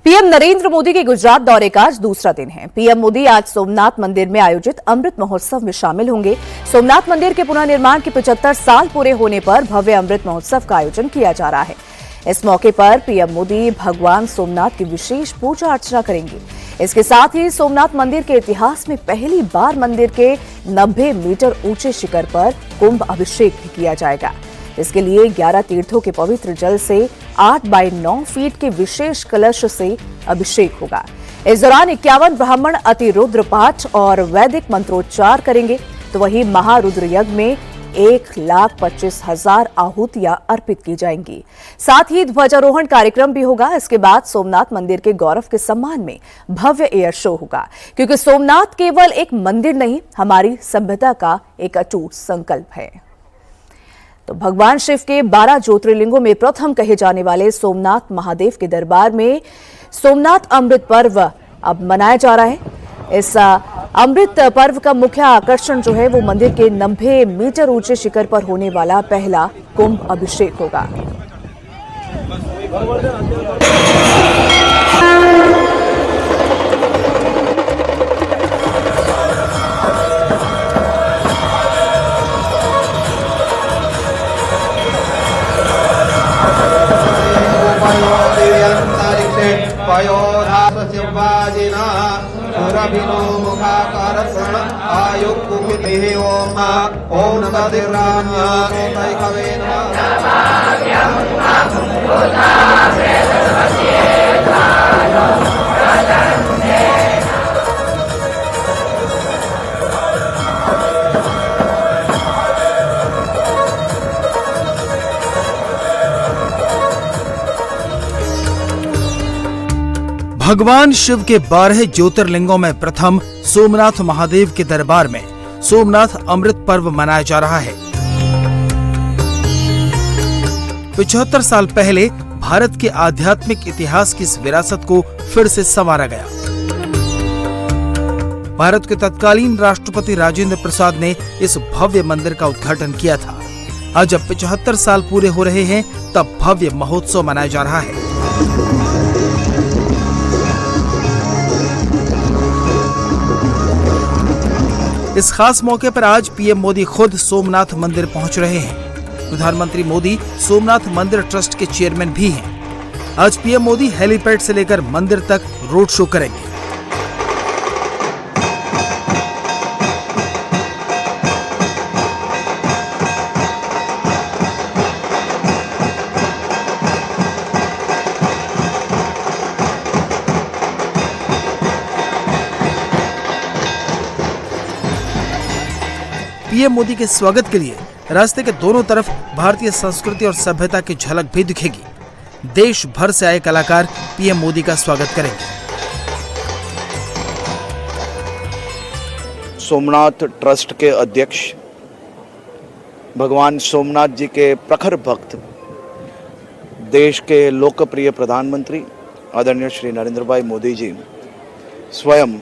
PM Narendra Modi के गुजरात दौरे का आज दूसरा दिन है। पीएम मोदी आज सोमनाथ मंदिर में आयोजित अमृत महोत्सव में शामिल होंगे। सोमनाथ मंदिर के पुनर्निर्माण के 75 साल पूरे होने पर भव्य अमृत महोत्सव का आयोजन किया जा रहा है। इस मौके पर पीएम मोदी भगवान सोमनाथ की विशेष पूजा अर्चना करेंगे। इसके साथ ही सोमनाथ मंदिर के इतिहास में पहली बार मंदिर के 90 मीटर ऊंचे शिखर पर कुंभ अभिषेक भी किया जाएगा। इसके लिए 11 तीर्थों के पवित्र जल से 8 बाय 9 फीट के विशेष कलश से अभिषेक होगा। इस दौरान 51 ब्राह्मण अतिरुद्र पाठ और वैदिक मंत्रोच्चार करेंगे, तो वहीं महारुद्र यज्ञ में 1,25,000 आहुतियां अर्पित की जाएंगी। साथ ही ध्वजारोहण कार्यक्रम भी होगा। इसके बाद सोमनाथ मंदिर के गौरव के सम्मान में भव्य एयर शो होगा, क्योंकि सोमनाथ केवल एक मंदिर नहीं, हमारी सभ्यता का एक अटूट संकल्प है। तो भगवान शिव के 12 ज्योतिर्लिंगों में प्रथम कहे जाने वाले सोमनाथ महादेव के दरबार में सोमनाथ अमृत पर्व अब मनाया जा रहा है। इस अमृत पर्व का मुख्य आकर्षण जो है वो मंदिर के 90 मीटर ऊंचे शिखर पर होने वाला पहला कुंभ अभिषेक होगा। भगवान शिव के 12 ज्योतिर्लिंगों में प्रथम सोमनाथ महादेव के दरबार में सोमनाथ अमृत पर्व मनाया जा रहा है। 75 साल पहले भारत के आध्यात्मिक इतिहास की इस विरासत को फिर से संवारा गया। भारत के तत्कालीन राष्ट्रपति राजेंद्र प्रसाद ने इस भव्य मंदिर का उद्घाटन किया था। आज जब 75 साल पूरे हो रहे हैं, तब भव्य महोत्सव मनाया जा रहा है। इस खास मौके पर आज पीएम मोदी खुद सोमनाथ मंदिर पहुंच रहे हैं। प्रधानमंत्री मोदी सोमनाथ मंदिर ट्रस्ट के चेयरमैन भी हैं। आज पीएम मोदी हेलीपैड से लेकर मंदिर तक रोड शो करेंगे। पीएम मोदी के स्वागत के लिए रास्ते के दोनों तरफ भारतीय संस्कृति और सभ्यता की झलक भी दिखेगी। देश भर से आए कलाकार पीएम मोदी का स्वागत करेंगे। सोमनाथ ट्रस्ट के अध्यक्ष, भगवान सोमनाथ जी के प्रखर भक्त, देश के लोकप्रिय प्रधानमंत्री आदरणीय श्री नरेंद्र भाई मोदी जी स्वयं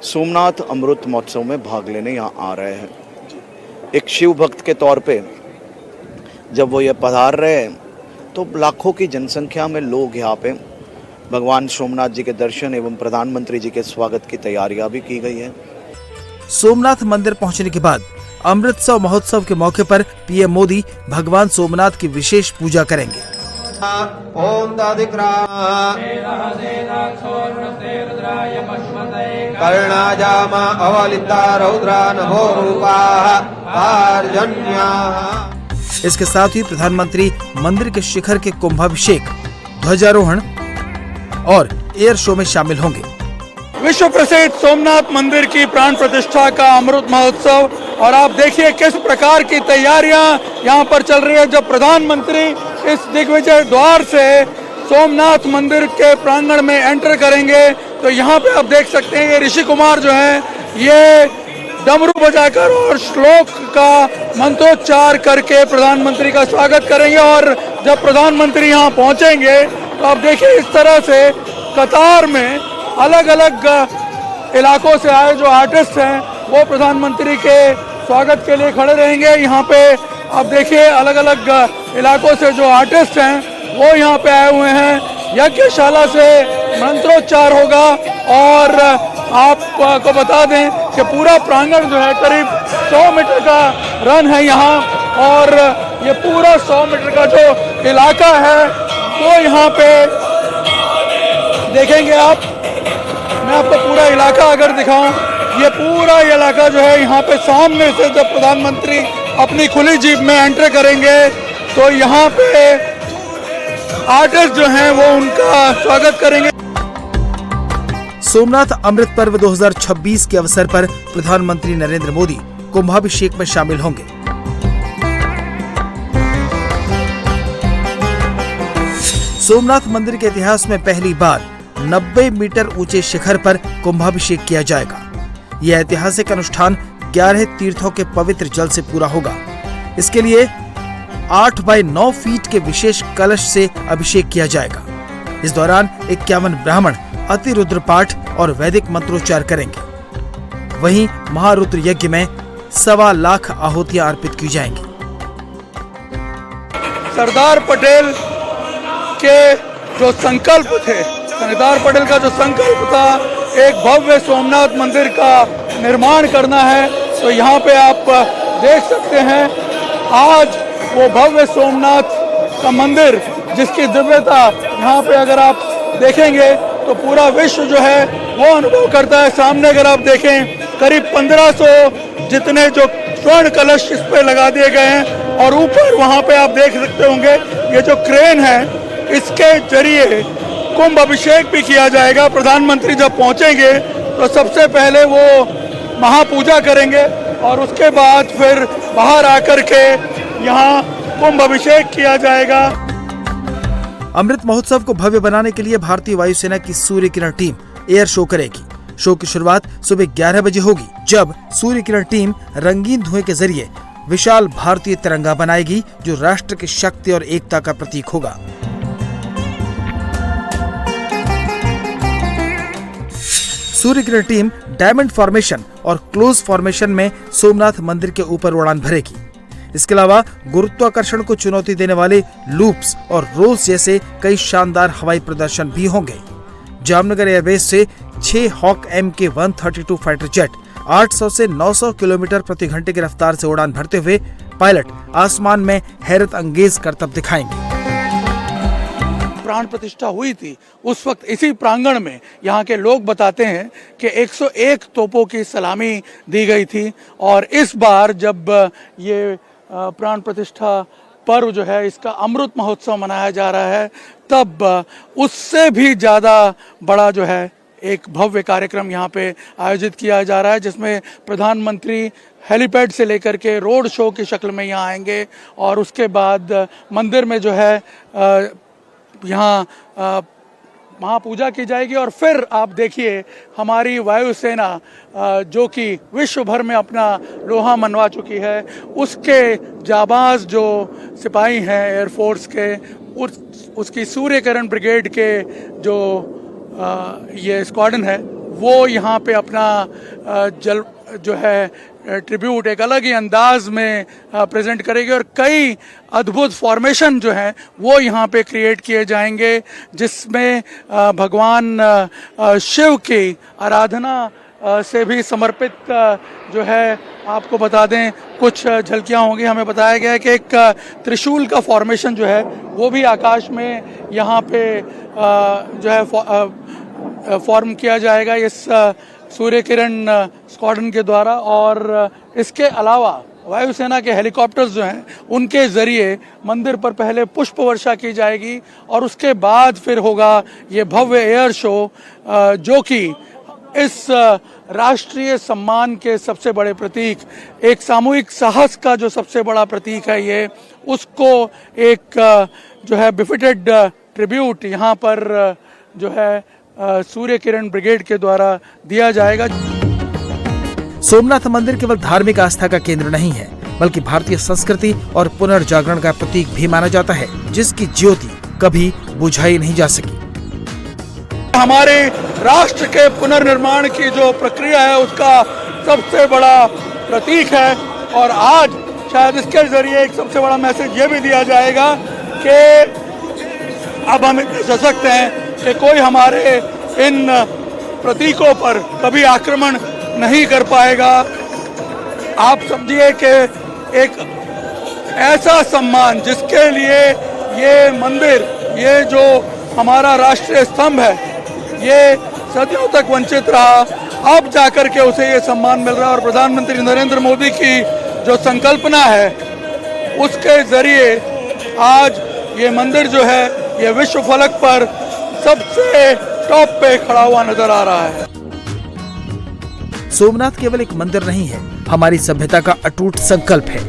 सोमनाथ अमृत महोत्सव में भाग लेने यहाँ आ रहे हैं। एक शिव भक्त के तौर पे जब वो ये पधार रहे हैं, तो लाखों की जनसंख्या में लोग यहाँ पे भगवान सोमनाथ जी के दर्शन एवं प्रधानमंत्री जी के स्वागत की तैयारियां भी की गई है। सोमनाथ मंदिर पहुंचने के बाद अमृतसर महोत्सव के मौके पर पीएम मोदी भगवान सोमनाथ की विशेष पूजा करेंगे। ओम कर्णाजामा अवलिता रौद्रा नभो रूपा आर्जन्या। इसके साथ ही प्रधानमंत्री मंदिर के शिखर के कुंभाभिषेक, ध्वजारोहण और एयर शो में शामिल होंगे। विश्व प्रसिद्ध सोमनाथ मंदिर की प्राण प्रतिष्ठा का अमृत महोत्सव, और आप देखिए किस प्रकार की तैयारियां यहाँ पर चल रही है। जब प्रधानमंत्री इस दिग्विजय द्वार से सोमनाथ मंदिर के प्रांगण में एंटर करेंगे, तो यहाँ पे आप देख सकते हैं ये ऋषि कुमार जो हैं, ये डमरू बजाकर और श्लोक का मंत्रोच्चार करके प्रधानमंत्री का स्वागत करेंगे। और जब प्रधानमंत्री यहाँ पहुँचेंगे, तो आप देखिए इस तरह से कतार में अलग अलग इलाकों से आए जो आर्टिस्ट हैं, वो प्रधानमंत्री के स्वागत के लिए खड़े रहेंगे। यहाँ पे आप देखिए अलग अलग इलाकों से जो आर्टिस्ट हैं वो यहाँ पे आए हुए हैं। यज्ञशाला से मंत्रोच्चार होगा। और आपको बता दें कि पूरा प्रांगण जो है करीब 100 मीटर का रन है यहाँ, और ये पूरा 100 मीटर का जो इलाका है वो यहाँ पे देखेंगे आप। मैं आपको पूरा इलाका अगर दिखाऊं, ये पूरा इलाका जो है यहाँ पे सामने से जब प्रधानमंत्री अपनी खुली जीप में एंटर करेंगे तो यहाँ पे आर्टिस्ट जो हैं वो उनका स्वागत करेंगे। सोमनाथ अमृत पर्व 2026 के अवसर पर प्रधानमंत्री नरेंद्र मोदी कुंभाभिषेक में शामिल होंगे। सोमनाथ मंदिर के इतिहास में पहली बार 90 मीटर ऊंचे शिखर पर कुंभाभिषेक किया जाएगा। यह ऐतिहासिक अनुष्ठान 11 तीर्थों के पवित्र जल से पूरा होगा। इसके लिए 8 बाय 9 फीट के विशेष कलश से अभिषेक किया जाएगा। इस दौरान 51 ब्राह्मण अतिरुद्र पाठ और वैदिक मंत्रोच्चार करेंगे। वहीं महारुद्र यज्ञ में 1.25 लाख आहुतियां अर्पित की जाएंगी। सरदार पटेल के जो संकल्प थे, सरदार पटेल का जो संकल्प था एक भव्य सोमनाथ मंदिर का निर्माण करना है, तो यहाँ पे आप देख सकते हैं आज वो भव्य सोमनाथ का मंदिर जिसकी दिव्यता यहाँ पे अगर आप देखेंगे तो पूरा विश्व जो है वो अनुभव करता है। सामने अगर आप देखें करीब 1500 जितने जो स्वर्ण कलश इस पे लगा दिए गए हैं, और ऊपर वहाँ पे आप देख सकते होंगे ये जो क्रेन है इसके जरिए कुंभ अभिषेक भी किया जाएगा। प्रधानमंत्री जब पहुंचेंगे तो सबसे पहले वो महापूजा करेंगे और उसके बाद फिर बाहर आकर के यहाँ कुंभ अभिषेक किया जाएगा। अमृत महोत्सव को भव्य बनाने के लिए भारतीय वायुसेना की Surya Kiran team air show करेगी। शो की शुरुआत सुबह 11 बजे होगी, जब सूर्य किरण टीम रंगीन धुएं के जरिए विशाल भारतीय तिरंगा बनाएगी जो राष्ट्र की शक्ति और एकता का प्रतीक होगा। Surya Kiran team diamond formation और क्लोज फॉर्मेशन में सोमनाथ मंदिर के ऊपर उड़ान भरेगी। इसके अलावा गुरुत्वाकर्षण को चुनौती देने वाले लूप्स और रोल्स जैसे कई शानदार हवाई प्रदर्शन भी होंगे। जामनगर एयरबेस से 6 हॉक MK-132 फाइटर जेट 800 से 900 किलोमीटर प्रति घंटे की रफ्तार से उड़ान भरते हुए पायलट आसमान में हैरत अंगेज करतब दिखाएंगे। प्राण प्रतिष्ठा हुई थी उस वक्त इसी प्रांगण में यहाँ के लोग बताते हैं कि 101 तोपों की सलामी दी गई थी, और इस बार जब ये प्राण प्रतिष्ठा पर्व जो है इसका अमृत महोत्सव मनाया जा रहा है तब उससे भी ज़्यादा बड़ा जो है एक भव्य कार्यक्रम यहाँ पे आयोजित किया जा रहा है, जिसमें प्रधानमंत्री हेलीपैड से लेकर के रोड शो की शक्ल में यहाँ आएंगे और उसके बाद मंदिर में जो है यहाँ महापूजा की जाएगी। और फिर आप देखिए हमारी वायुसेना जो कि विश्व भर में अपना लोहा मनवा चुकी है, उसके जाबाज जो सिपाही हैं एयरफोर्स के, उसकी सूर्य किरण ब्रिगेड के जो ये स्क्वाड्रन है वो यहाँ पे अपना जल जो है ट्रिब्यूट एक अलग ही अंदाज में प्रेजेंट करेगी, और कई अद्भुत फॉर्मेशन जो हैं वो यहाँ पे क्रिएट किए जाएंगे, जिसमें भगवान शिव की आराधना से भी समर्पित जो है आपको बता दें कुछ झलकियाँ होंगी। हमें बताया गया है कि एक त्रिशूल का फॉर्मेशन जो है वो भी आकाश में यहाँ पे जो है फॉर्म किया जाएगा इस सूर्य किरण स्क्वाड्रन के द्वारा। और इसके अलावा वायुसेना के हेलीकॉप्टर्स जो हैं उनके जरिए मंदिर पर पहले पुष्प वर्षा की जाएगी और उसके बाद फिर होगा ये भव्य एयर शो, जो कि इस राष्ट्रीय सम्मान के सबसे बड़े प्रतीक, एक सामूहिक साहस का जो सबसे बड़ा प्रतीक है ये, उसको एक जो है बिफिटेड ट्रिब्यूट यहाँ पर जो है सूर्य किरण ब्रिगेड के द्वारा दिया जाएगा। सोमनाथ मंदिर केवल धार्मिक आस्था का केंद्र नहीं है, बल्कि भारतीय संस्कृति और पुनर्जागरण का प्रतीक भी माना जाता है, जिसकी ज्योति कभी बुझाई नहीं जा सकी। हमारे राष्ट्र के पुनर्निर्माण की जो प्रक्रिया है उसका सबसे बड़ा प्रतीक है, और आज शायद इसके जरिए एक सबसे बड़ा मैसेज ये भी दिया जाएगा कि अब हम इतने सशक्त हैं कि कोई हमारे इन प्रतीकों पर कभी आक्रमण नहीं कर पाएगा। आप समझिए कि एक ऐसा सम्मान जिसके लिए ये मंदिर, ये जो हमारा राष्ट्रीय स्तंभ है, ये सदियों तक वंचित रहा, अब जाकर के उसे ये सम्मान मिल रहा है। और प्रधानमंत्री नरेंद्र मोदी की जो संकल्पना है उसके जरिए आज ये मंदिर जो है ये विश्व फलक पर सबसे टॉप पे खड़ा हुआ नजर आ रहा है। सोमनाथ केवल एक मंदिर नहीं है, हमारी सभ्यता का अटूट संकल्प है।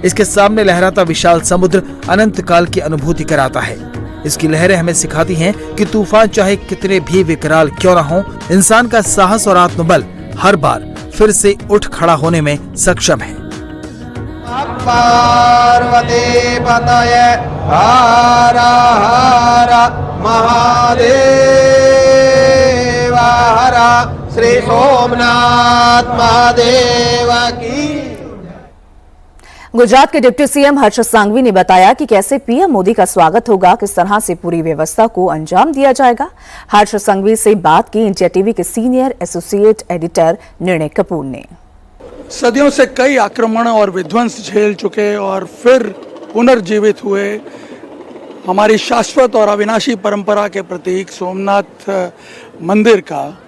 इसके सामने लहराता विशाल समुद्र अनंत काल की अनुभूति कराता है। इसकी लहरें हमें सिखाती हैं कि तूफान चाहे कितने भी विकराल क्यों न हो, इंसान का साहस और आत्मबल हर बार फिर से उठ खड़ा होने में सक्षम है। पार्वती पतये हर हर महादेव हर श्री सोमनाथ महादेव की। गुजरात के डिप्टी सीएम हर्ष सांघवी ने बताया कि कैसे पीएम मोदी का स्वागत होगा, किस तरह से पूरी व्यवस्था को अंजाम दिया जाएगा। हर्ष सांघवी से बात की इंडिया टीवी के सीनियर एसोसिएट एडिटर निर्णय कपूर ने। सदियों से कई आक्रमण और विध्वंस झेल चुके और फिर पुनर्जीवित हुए हमारी शाश्वत और अविनाशी परंपरा के प्रतीक सोमनाथ मंदिर का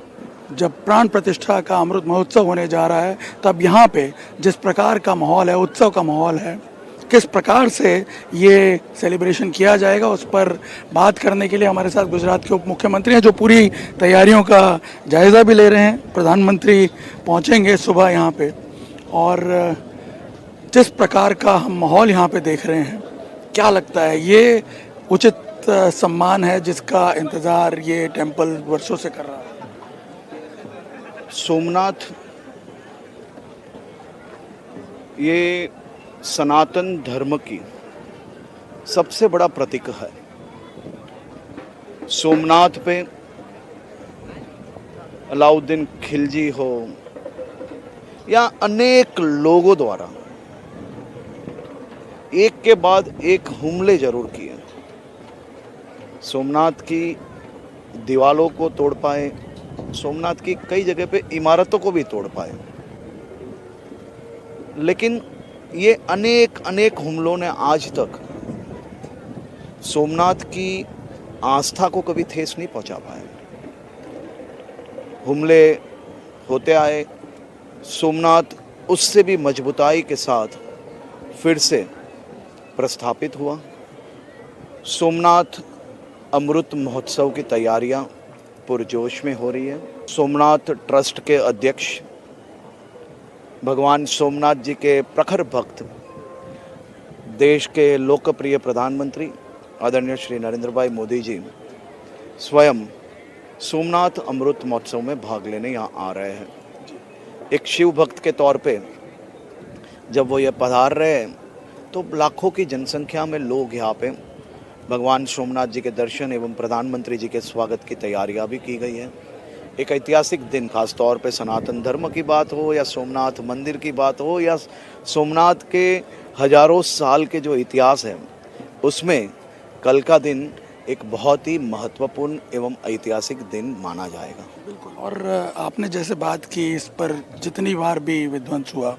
जब प्राण प्रतिष्ठा का अमृत महोत्सव होने जा रहा है, तब यहाँ पे जिस प्रकार का माहौल है, उत्सव का माहौल है, किस प्रकार से ये सेलिब्रेशन किया जाएगा, उस पर बात करने के लिए हमारे साथ गुजरात के उप मुख्यमंत्री हैं जो पूरी तैयारियों का जायज़ा भी ले रहे हैं। प्रधानमंत्री पहुँचेंगे सुबह यहाँ पे और जिस प्रकार का हम माहौल यहाँ पे देख रहे हैं, क्या लगता है ये उचित सम्मान है जिसका इंतज़ार ये टेम्पल वर्षों से कर रहा है? सोमनाथ ये सनातन धर्म की सबसे बड़ा प्रतीक है। सोमनाथ पे अलाउद्दीन खिलजी हो या अनेक लोगों द्वारा एक के बाद एक हमले जरूर किए। सोमनाथ की दीवारों को तोड़ पाए, सोमनाथ की कई जगह पे इमारतों को भी तोड़ पाए, लेकिन ये अनेक हमलों ने आज तक सोमनाथ की आस्था को कभी ठेस नहीं पहुंचा पाए। हमले होते आए, सोमनाथ उससे भी मजबूताई के साथ फिर से प्रस्थापित हुआ। सोमनाथ अमृत महोत्सव की तैयारियां पुरजोश में हो रही है। सोमनाथ ट्रस्ट के अध्यक्ष भगवान सोमनाथ जी के प्रखर भक्त, देश के लोकप्रिय प्रधानमंत्री आदरणीय श्री नरेंद्र भाई मोदी जी स्वयं सोमनाथ अमृत महोत्सव में भाग लेने यहाँ आ रहे हैं। एक शिव भक्त के तौर पे जब वो ये पधार रहे हैं तो लाखों की जनसंख्या में लोग यहाँ पे भगवान सोमनाथ जी के दर्शन एवं प्रधानमंत्री जी के स्वागत की तैयारियां भी की गई है। एक ऐतिहासिक दिन, खास तौर पे सनातन धर्म की बात हो या सोमनाथ मंदिर की बात हो या सोमनाथ के हजारों साल के जो इतिहास है, उसमें कल का दिन एक बहुत ही महत्वपूर्ण एवं ऐतिहासिक दिन माना जाएगा। बिल्कुल। और आपने जैसे बात की, इस पर जितनी बार भी विध्वंस हुआ,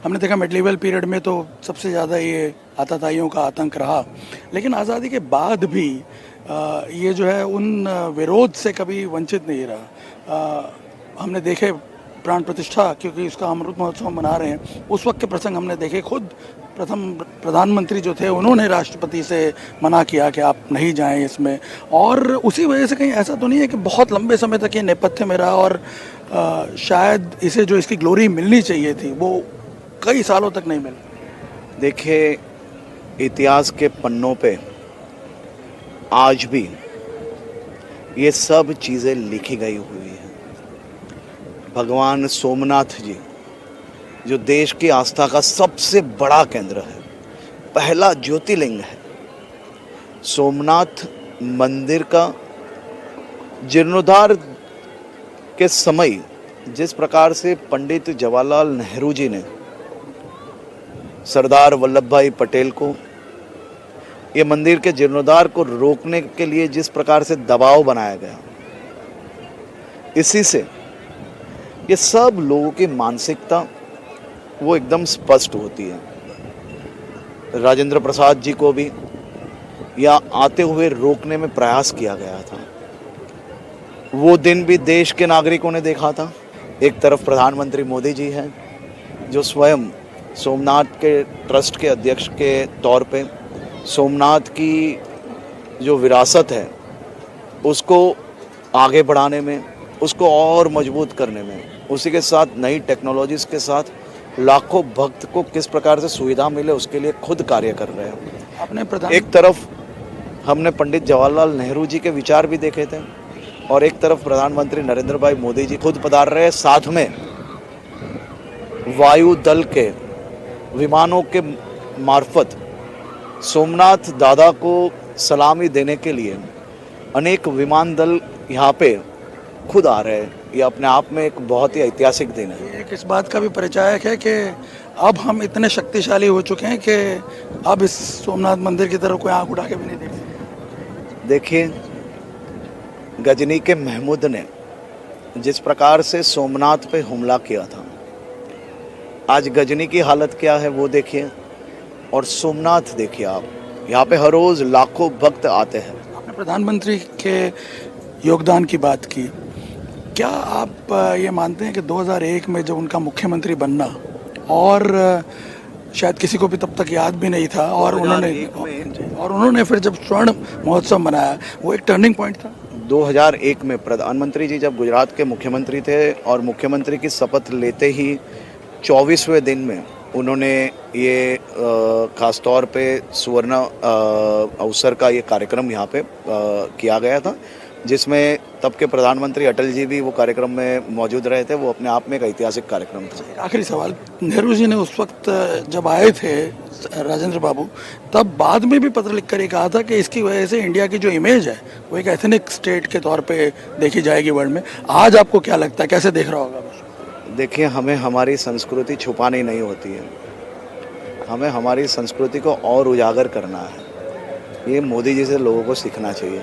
हमने देखा मिडीवल पीरियड में तो सबसे ज़्यादा ये आतताइयों का आतंक रहा, लेकिन आज़ादी के बाद भी ये जो है उन विरोध से कभी वंचित नहीं रहा। हमने देखे प्राण प्रतिष्ठा, क्योंकि उसका अमृत महोत्सव मना रहे हैं, उस वक्त के प्रसंग हमने देखे। खुद प्रथम प्रधानमंत्री जो थे उन्होंने राष्ट्रपति से मना किया कि आप नहीं जाएं इसमें, और उसी वजह से कहीं ऐसा तो नहीं है कि बहुत लंबे समय तक ये नेपथ्य में रहा और शायद इसे जो इसकी ग्लोरी मिलनी चाहिए थी वो कई सालों तक नहीं मिली। देखिए, इतिहास के पन्नों पे आज भी ये सब चीज़ें लिखी गई हुई हैं। भगवान सोमनाथ जी जो देश की आस्था का सबसे बड़ा केंद्र है, पहला ज्योतिर्लिंग है, सोमनाथ मंदिर का जीर्णोद्धार के समय जिस प्रकार से पंडित जवाहरलाल नेहरू जी ने सरदार वल्लभ भाई पटेल को ये मंदिर के जीर्णोद्धार को रोकने के लिए जिस प्रकार से दबाव बनाया गया, इसी से ये सब लोगों की मानसिकता वो एकदम स्पष्ट होती है। राजेंद्र प्रसाद जी को भी या आते हुए रोकने में प्रयास किया गया था। वो दिन भी देश के नागरिकों ने देखा था। एक तरफ प्रधानमंत्री मोदी जी हैं जो स्वयं सोमनाथ के ट्रस्ट के अध्यक्ष के तौर पे सोमनाथ की जो विरासत है उसको आगे बढ़ाने में, उसको और मजबूत करने में, उसी के साथ नई टेक्नोलॉजीज़ के साथ लाखों भक्त को किस प्रकार से सुविधा मिले उसके लिए खुद कार्य कर रहे हैं। एक तरफ हमने पंडित जवाहरलाल नेहरू जी के विचार भी देखे थे और एक तरफ प्रधानमंत्री नरेंद्र भाई मोदी जी खुद पधार रहे हैं। साथ में वायु दल के विमानों के मार्फत सोमनाथ दादा को सलामी देने के लिए अनेक विमान दल यहाँ पे खुद आ रहे हैं। ये अपने आप में एक बहुत ही ऐतिहासिक दिन है। एक इस बात का भी परिचायक है कि अब हम इतने शक्तिशाली हो चुके हैं कि अब इस सोमनाथ मंदिर की तरफ कोई आंख उठा के भी नहीं देख सकते। देखिए, गजनी के महमूद ने जिस प्रकार से सोमनाथ पे हमला किया था, आज गजनी की हालत क्या है वो देखिए और सोमनाथ देखिए आप। यहाँ पे हर रोज लाखों भक्त आते हैं। आपने प्रधानमंत्री के योगदान की बात की, क्या आप ये मानते हैं कि 2001 में जब उनका मुख्यमंत्री बनना और शायद किसी को भी तब तक याद भी नहीं था और उन्होंने फिर जब स्वर्ण महोत्सव मनाया वो एक टर्निंग पॉइंट था? 2001 में प्रधानमंत्री जी जब गुजरात के मुख्यमंत्री थे और मुख्यमंत्री की शपथ लेते ही 24वें दिन में उन्होंने ये खास तौर पे सुवर्ण अवसर का ये कार्यक्रम यहाँ पे किया गया था, जिसमें तब के प्रधानमंत्री अटल जी भी वो कार्यक्रम में मौजूद रहे थे। वो अपने आप में एक ऐतिहासिक कार्यक्रम था। आखिरी सवाल, नेहरू जी ने उस वक्त जब आए थे राजेंद्र बाबू, तब बाद में भी पत्र लिखकर ये कहा था कि इसकी वजह से इंडिया की जो इमेज है वो एक एथनिक स्टेट के तौर पे देखी जाएगी वर्ल्ड में। आज आपको क्या लगता है, कैसे देख रहा होगा? देखिए, हमें हमारी संस्कृति छुपानी नहीं होती है, हमें हमारी संस्कृति को और उजागर करना है। ये मोदी जी से लोगों को सीखना चाहिए।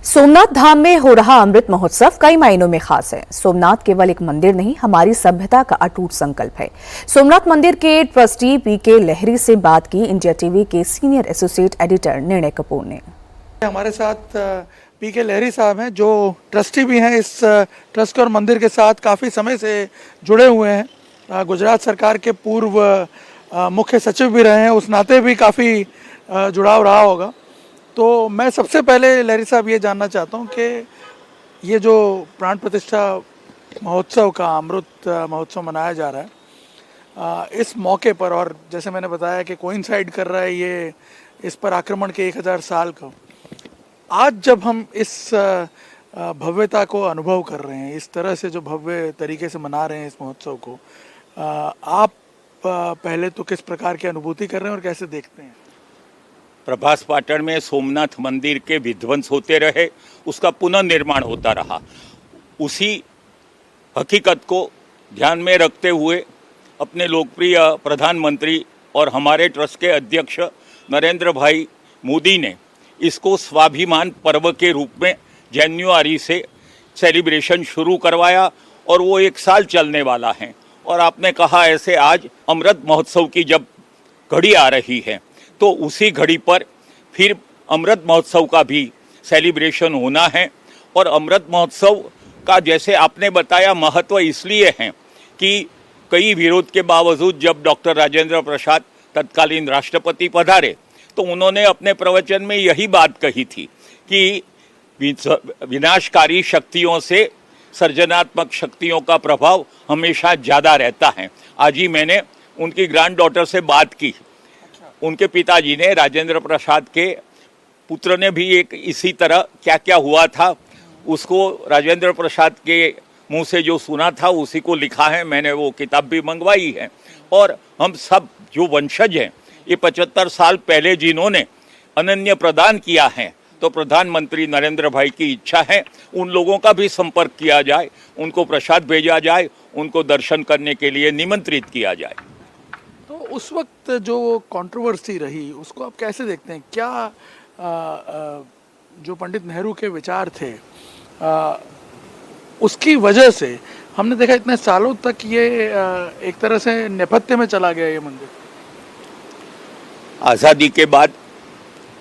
सोमनाथ धाम में हो रहा अमृत महोत्सव कई मायनों में खास है। सोमनाथ केवल एक मंदिर नहीं, हमारी सभ्यता का अटूट संकल्प है। सोमनाथ मंदिर के ट्रस्टी पीके लहरी से बात की इंडिया टीवी के सीनियर एसोसिएट एडिटर निर्णय कपूर ने। हमारे साथ पीके लहरी साहब हैं जो ट्रस्टी भी हैं इस ट्रस्ट और मंदिर के साथ काफ़ी समय से जुड़े हुए हैं। गुजरात सरकार के पूर्व मुख्य सचिव भी रहे हैं, उस नाते भी काफ़ी जुड़ाव रहा होगा। तो मैं सबसे पहले लहरी साहब ये जानना चाहता हूँ कि ये जो प्राण प्रतिष्ठा महोत्सव का अमृत महोत्सव मनाया जा रहा है इस मौके पर, और जैसे मैंने बताया कि कोइंसाइड कर रहा है ये इस पर आक्रमण के 1000 साल का, आज जब हम इस भव्यता को अनुभव कर रहे हैं, इस तरह से जो भव्य तरीके से मना रहे हैं इस महोत्सव को, आप पहले तो किस प्रकार की अनुभूति कर रहे हैं और कैसे देखते हैं? प्रभास पाटन में सोमनाथ मंदिर के विध्वंस होते रहे, उसका पुनर्निर्माण होता रहा। उसी हकीकत को ध्यान में रखते हुए अपने लोकप्रिय प्रधानमंत्री और हमारे ट्रस्ट के अध्यक्ष नरेंद्र भाई मोदी ने इसको स्वाभिमान पर्व के रूप में जनवरी से सेलिब्रेशन शुरू करवाया और वो 1 साल चलने वाला है। और आपने कहा ऐसे आज अमृत महोत्सव की जब घड़ी आ रही है तो उसी घड़ी पर फिर अमृत महोत्सव का भी सेलिब्रेशन होना है। और अमृत महोत्सव का जैसे आपने बताया महत्व इसलिए है कि कई विरोध के बावजूद जब डॉक्टर राजेंद्र प्रसाद तत्कालीन राष्ट्रपति पधारे तो उन्होंने अपने प्रवचन में यही बात कही थी कि विनाशकारी शक्तियों से सृजनात्मक शक्तियों का प्रभाव हमेशा ज़्यादा रहता है। आज ही मैंने उनकी ग्रैंड डॉटर से बात की। उनके पिताजी ने, राजेंद्र प्रसाद के पुत्र ने भी एक इसी तरह क्या क्या हुआ था उसको राजेंद्र प्रसाद के मुंह से जो सुना था उसी को लिखा है। मैंने वो किताब भी मंगवाई है। और हम सब जो वंशज हैं, ये 75 साल पहले जिन्होंने अनन्य प्रदान किया है, तो प्रधानमंत्री नरेंद्र भाई की इच्छा है उन लोगों का भी संपर्क किया जाए, उनको प्रसाद भेजा जाए, उनको दर्शन करने के लिए निमंत्रित किया जाए। तो उस वक्त जो कंट्रोवर्सी रही उसको आप कैसे देखते हैं? क्या जो पंडित नेहरू के विचार थे उसकी वजह से हमने देखा इतने सालों तक ये एक तरह से नेपथ्य में चला गया ये मंदिर। आज़ादी के बाद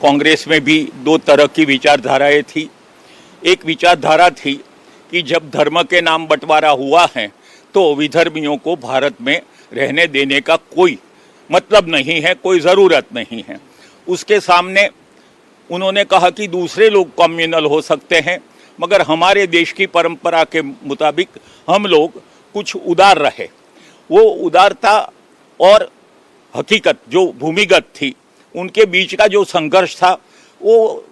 कांग्रेस में भी दो तरह की विचारधाराएं थी। एक विचारधारा थी कि जब धर्म के नाम बंटवारा हुआ है तो विधर्मियों को भारत में रहने देने का कोई मतलब नहीं है, कोई ज़रूरत नहीं है। उसके सामने उन्होंने कहा कि दूसरे लोग कम्युनल हो सकते हैं मगर हमारे देश की परंपरा के मुताबिक हम लोग कुछ उदार रहे। वो उदारता और हकीकत जो भूमिगत थी उनके बीच का जो संघर्ष था वो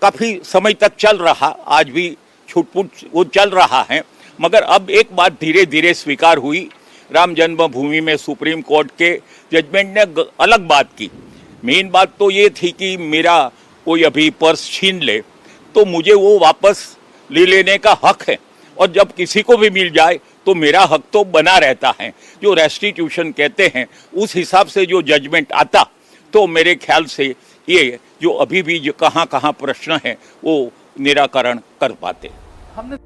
काफ़ी समय तक चल रहा, आज भी छुटपुट वो चल रहा है। मगर अब एक बात धीरे धीरे स्वीकार हुई। राम जन्मभूमि में सुप्रीम कोर्ट के जजमेंट ने अलग बात की। मेन बात तो ये थी कि मेरा कोई अभी पर्स छीन ले तो मुझे वो वापस ले लेने का हक है, और जब किसी को भी मिल जाए तो मेरा हक तो बना रहता है, जो रेस्टिट्यूशन कहते हैं। उस हिसाब से जो जजमेंट आता तो मेरे ख्याल से ये जो अभी भी जो कहाँ प्रश्न है वो निराकरण कर पाते। हमने